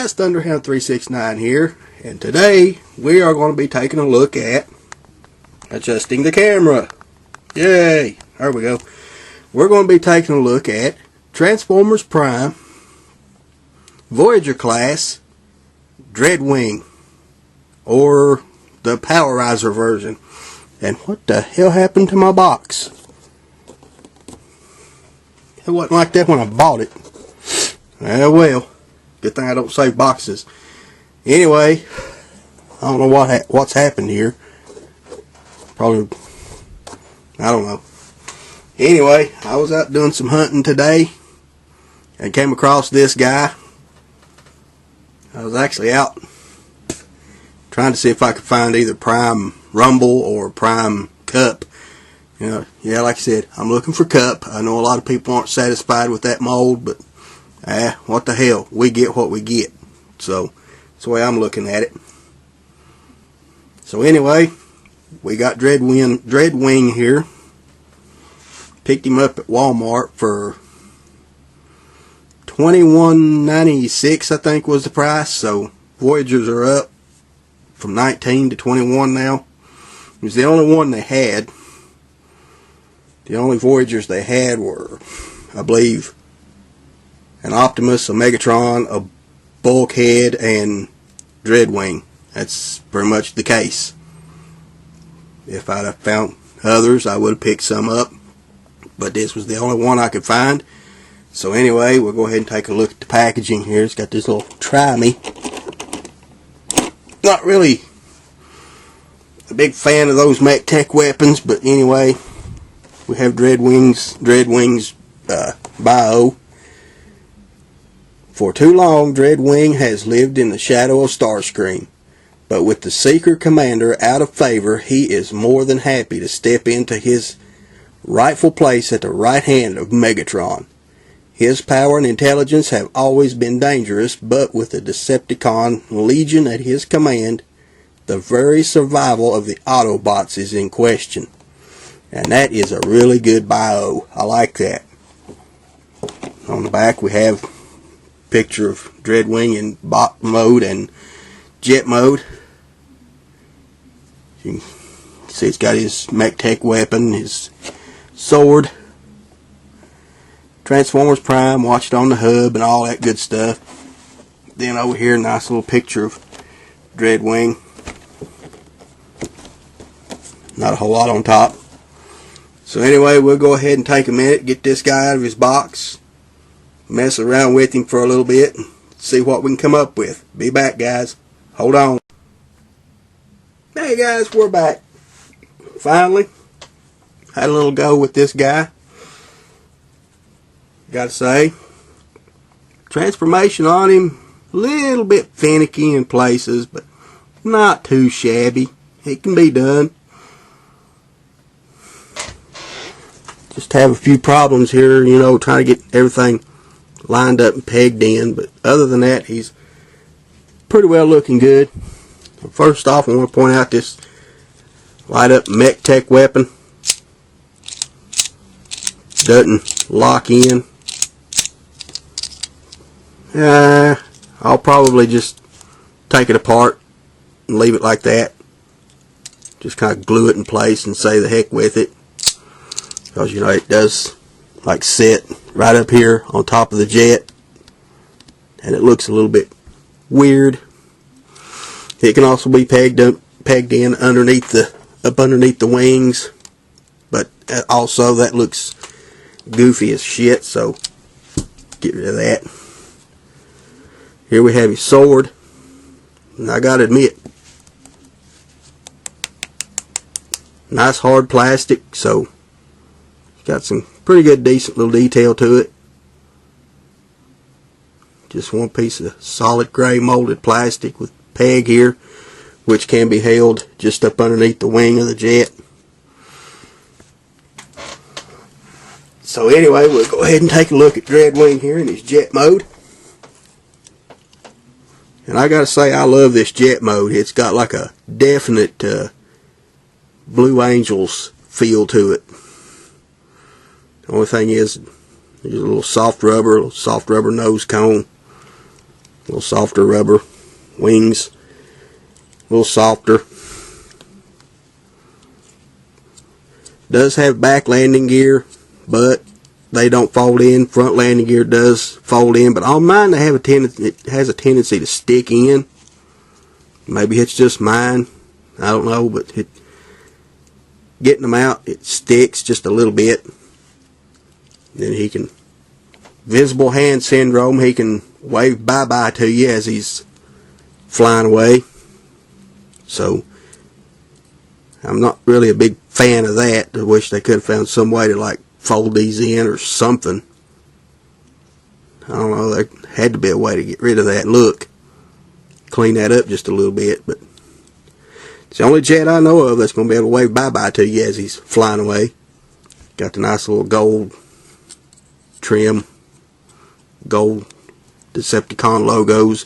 guys, Thunderhound369 here, and today we are going to be taking a look at adjusting the camera. Yay! There we go. We're going to be taking a look at Transformers Prime Voyager class Dreadwing, or the Powerizer version. And what the hell happened to my box? It wasn't like that when I bought it. Well, good thing I don't save boxes. Anyway, I don't know what's happened here. Probably, I don't know. Anyway, I was out doing some hunting today and came across this guy. I was actually out trying to see if I could find either Prime Rumble or Prime Cup. You know, yeah, like I said, I'm looking for Cup. I know a lot of people aren't satisfied with that mold, but what the hell? We get what we get. So that's the way I'm looking at it. So anyway, we got Dreadwing here. Picked him up at Walmart for $21.96, I think was the price. So Voyagers are up from 19 to 21 now. It was the only one they had. The only Voyagers they had were, I believe, an Optimus, a Megatron, a Bulkhead, and Dreadwing. That's pretty much the case. If I'd have found others, I would have picked some up, but this was the only one I could find. So anyway, we'll go ahead and take a look at the packaging here. It's got this little try me. Not really a big fan of those mech tech weapons, but anyway, we have Dreadwing's bio. For too long, Dreadwing has lived in the shadow of Starscream, but with the Seeker Commander out of favor, he is more than happy to step into his rightful place at the right hand of Megatron. His power and intelligence have always been dangerous, but with the Decepticon Legion at his command, the very survival of the Autobots is in question. And that is a really good bio. I like that. On the back we have a picture of Dreadwing in bot mode and jet mode. You can see it's got his mech tech weapon, his sword, Transformers Prime, watch it on the hub and all that good stuff. Then over here, a nice little picture of Dreadwing. Not a whole lot on top. So anyway, we'll go ahead and take a minute, get this guy out of his box, mess around with him for a little bit, and see what we can come up with. Be back, guys. Hold on. Hey guys, we're back. Finally, had a little go with this guy. Gotta say, transformation on him, a little bit finicky in places, but not too shabby. It can be done. Just have a few problems here, you know, trying to get everything lined up and pegged in, but other than that, he's pretty well looking good. First off, I want to point out this light up mech tech weapon. Doesn't lock in. I'll probably just take it apart and leave it like that. Just kind of glue it in place and say the heck with it. Because, you know, it does like sit right up here on top of the jet. And it looks a little bit weird. It can also be pegged in underneath the wings. But also that looks goofy as shit, so get rid of that. Here we have his sword, and I gotta admit, nice hard plastic, so it's got some pretty good decent little detail to it. Just one piece of solid gray molded plastic with peg here, which can be held just up underneath the wing of the jet. So anyway, we'll go ahead and take a look at Dreadwing here in his jet mode. And I gotta say, I love this jet mode. It's got like a definite Blue Angels feel to it. The only thing is, there's a little soft rubber nose cone. A little softer rubber. Wings, a little softer. Does have back landing gear, but they don't fold in. Front landing gear does fold in, but on mine they have a tendency. It has a tendency to stick in. Maybe it's just mine. I don't know, but getting them out, it sticks just a little bit. Then he can, visible hand syndrome, he can wave bye-bye to you as he's flying away. So I'm not really a big fan of that. I wish they could have found some way to like fold these in or something. I don't know, there had to be a way to get rid of that look. Clean that up just a little bit, but it's the only jet I know of that's going to be able to wave bye-bye to you as he's flying away. Got the nice little gold trim, gold Decepticon logos.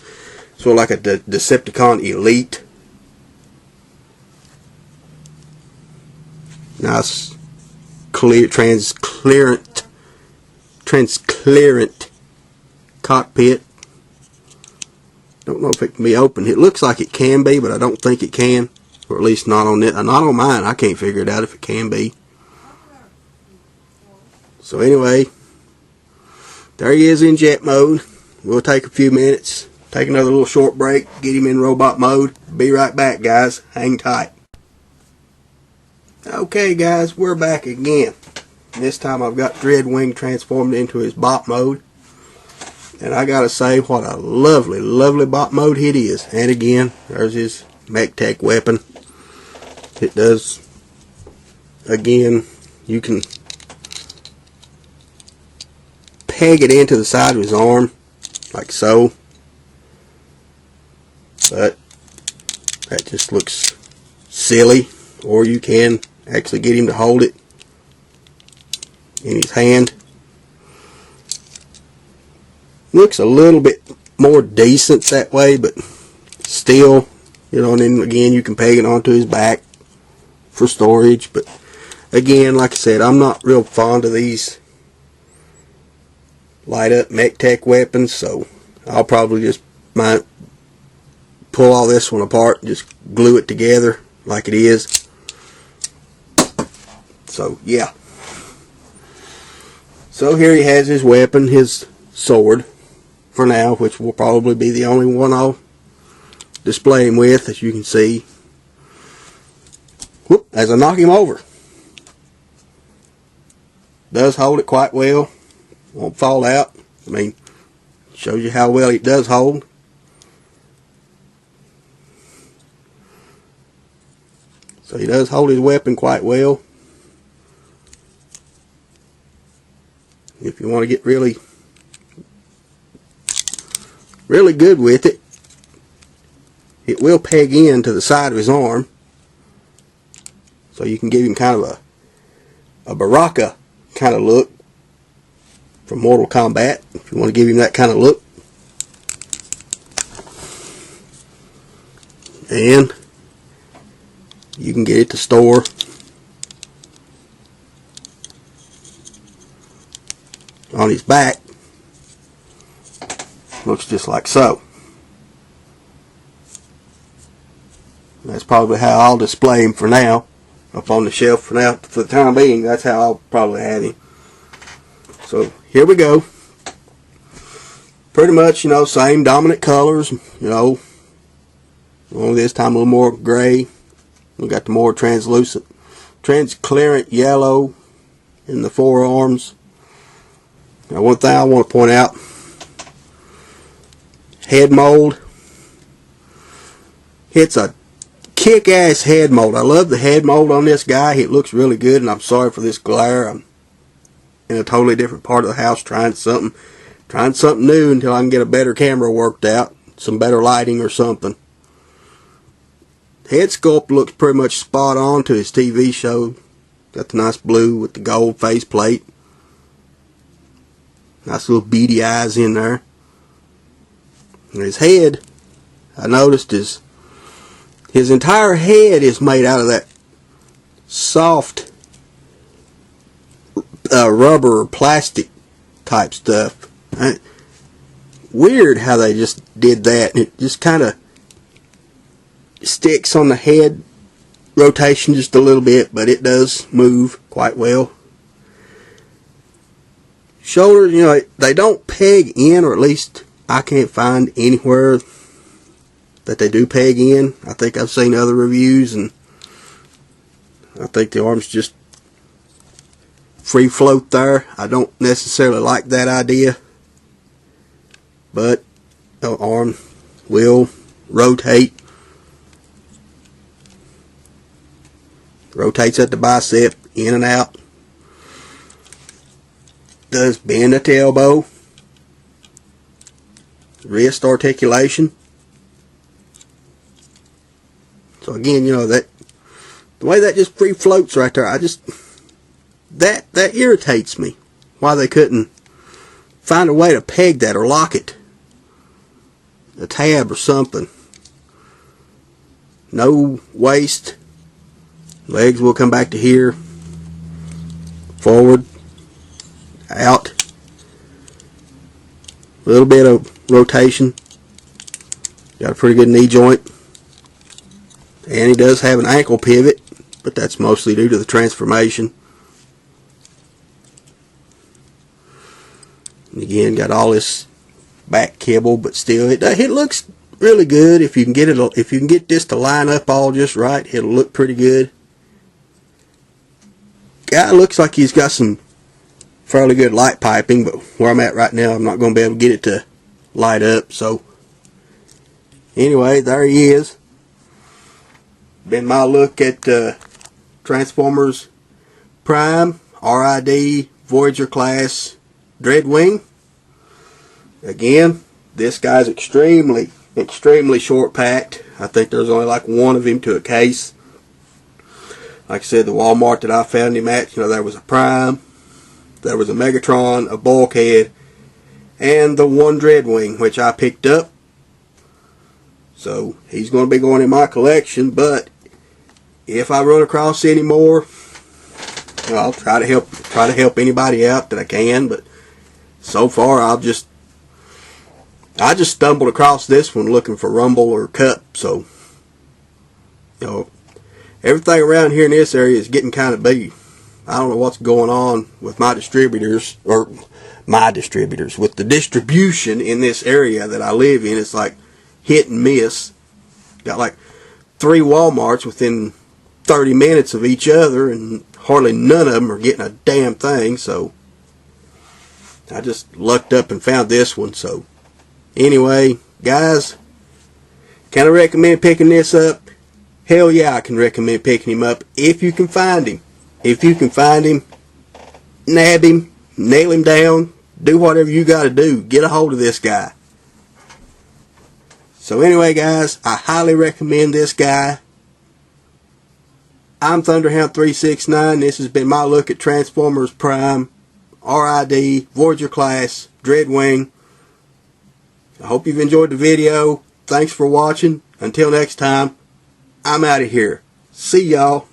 Sort of like a Decepticon Elite. Nice clear, transparent cockpit. Don't know if it can be open. It looks like it can be, but I don't think it can. Or at least not on it. Not on mine. I can't figure it out if it can be. So anyway, there he is in jet mode. We'll take a few minutes, take another little short break, get him in robot mode. Be right back, guys. Hang tight. Okay, guys, we're back again. This time I've got Dreadwing transformed into his bot mode. And I gotta say, what a lovely, lovely bot mode it is. And again, there's his mech tech weapon. It does, again, you can peg it into the side of his arm, like so. But that just looks silly. Or you can actually get him to hold it in his hand. Looks a little bit more decent that way, but still, you know, and then again you can peg it onto his back for storage. But again, like I said, I'm not real fond of these light up mech tech weapons, so I'll probably just pull all this one apart and just glue it together like it is. So yeah. So here he has his weapon, his sword, for now, which will probably be the only one I'll display him with, as you can see. Whoop, as I knock him over. Does hold it quite well. Won't fall out. I mean, shows you how well it does hold. So he does hold his weapon quite well. If you want to get really good with it, it will peg in to the side of his arm, so you can give him kind of a Baraka kind of look from Mortal Kombat, if you want to give him that kind of look. And you can get it to store on his back. Looks just like so. That's probably how I'll display him for now, up on the shelf for now. For the time being, that's how I'll probably have him. So here we go. Pretty much, you know, same dominant colors, you know, only this time a little more gray. We got the more translucent, transparent yellow in the forearms. Now, one thing I want to point out, head mold. It's a kick-ass head mold. I love the head mold on this guy. It looks really good, and I'm sorry for this glare. I'm in a totally different part of the house trying something new until I can get a better camera worked out, some better lighting or something. Head sculpt looks pretty much spot on to his TV show. Got the nice blue with the gold face plate. Nice little beady eyes in there. And his head, I noticed, his entire head is made out of that soft rubber or plastic type stuff. weird how they just did that. It just kind of sticks on the head rotation just a little bit, but it does move quite well. Shoulders, you know, they don't peg in, or at least I can't find anywhere that they do peg in. I think I've seen other reviews, and I think the arms just free float there. I don't necessarily like that idea, but the arm will rotate. Rotates at the bicep, in and out. Does bend at the elbow. Wrist articulation. So again, you know, that the way that just free floats right there, that irritates me. Why they couldn't find a way to peg that or lock it. A tab or something. No waist. Legs will come back to here. Forward. Out. A little bit of rotation. Got a pretty good knee joint. And he does have an ankle pivot, but that's mostly due to the transformation. And again, got all this back kibble, but still it looks really good. If you can get this to line up all just right, it'll look pretty good. Guy looks like he's got some fairly good light piping, but where I'm at right now, I'm not going to be able to get it to light up. So anyway, there he is. Been my look at Transformers Prime RiD Voyager class Dreadwing. Again, this guy's extremely short packed. I think there's only like one of him to a case. Like I said, the Walmart that I found him at, you know, there was a Prime, there was a Megatron, a Bulkhead, and the one Dreadwing, which I picked up. So he's going to be going in my collection, but if I run across any more, well, I'll try to help anybody out that I can. But so far, I just stumbled across this one looking for Rumble or Cup. So, you know, everything around here in this area is getting kind of big. I don't know what's going on with my distributors, with the distribution in this area that I live in. It's like hit and miss. Got like 3 Walmarts within 30 minutes of each other, and hardly none of them are getting a damn thing. So I just lucked up and found this one. So anyway, guys, can I recommend picking this up? Hell yeah, I can recommend picking him up if you can find him. If you can find him, nab him, nail him down, do whatever you got to do. Get a hold of this guy. So anyway, guys, I highly recommend this guy. I'm Thunderhound369. This has been my look at Transformers Prime RiD Voyager class Dreadwing. I hope you've enjoyed the video. Thanks for watching. Until next time, I'm out of here. See y'all.